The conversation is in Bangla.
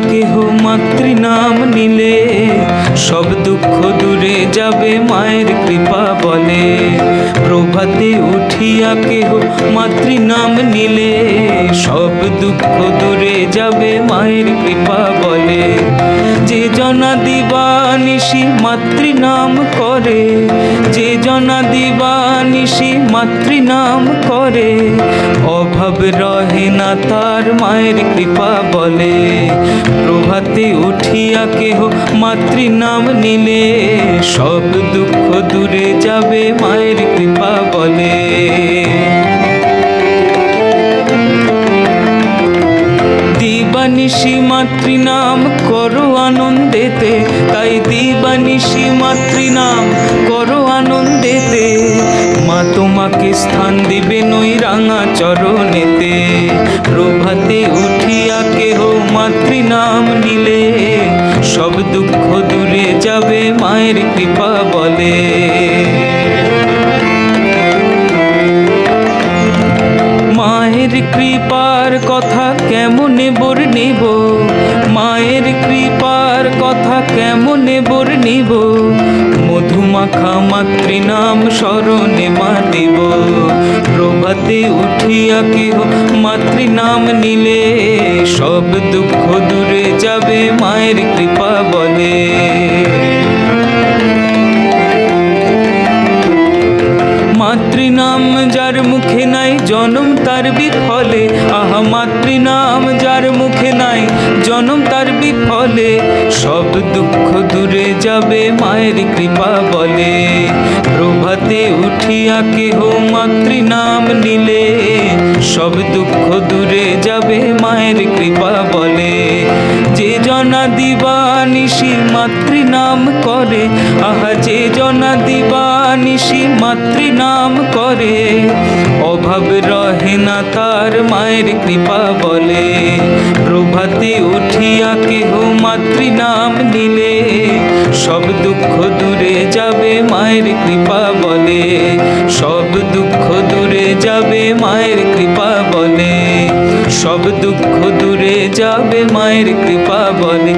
কেহ মাতৃনাম নিলে সব দুঃখ দূরে যাবে মায়ের কৃপা বলে। প্রভাতে উঠিয়া কেহ মাতৃনাম নিলে সব দুঃখ দূরে যাবে মায়ের কৃপা বলে। যে জনা দিবানিশি মাতৃনাম করে, যে জনা দিবানিশি মাতৃনাম করে, অভাব রহে না তার মায়ের কৃপা বলে। প্রভাতে উঠিয়া কেহ মাতৃনাম নিলে সব দুঃখ দূরে যাবে মায়ের কৃপা বলে। দিবানিশি মাতৃনাম করো আনন্দেতে, তাই দিবানিশি মাতৃনাম করো আনন্দেতে। মা তোমাকে স্থান দিবেন ওই রাঙা চরণেতে। প্রভাতে উঠিয়া কেহ মাতৃনাম নিলে সব দুঃখ দূরে যাবে মায়ের কৃপা বলে। মায়ের কৃপার কথা কেমনে বর্ণিব, মায়ের কৃপার কথা কেমনে বর্ণিব। মধুমাখা মাতৃনাম স্মরণে মাতিব। প্রভাতে উঠিয়া কেহ মাতৃনাম নিলে সব দুঃখ দূরে যাবে মায়ের কৃপা বলে। মাতৃনাম যার মুখে নাই জনম তার বিফলে, আহা মাতৃনাম যার মুখে নাই জনম তার বিফলে। সব দুঃখ দূরে যাবে মায়ের কৃপা বলে। প্রভাতে উঠিয়া কেহ মাতৃনাম নিলে সব দুঃখ দূরে যাবে মায়ের কৃপা বলে। যে জনা দিবানিশি মাতৃনাম করে, আহা যে জনা দিবানিশি মাতৃনাম করে, অভাব রহে না তার মায়ের কৃপা বলে। প্রভাতে উঠিয়া কেহ মাতৃনাম নিলে সব দুঃখ দূরে যাবে মায়ের কৃপা বলে। সব দুঃখ দূরে যাবে মায়ের কৃপা বলে। সব দুঃখ দূরে যাবে মায়ের কৃপা বলে।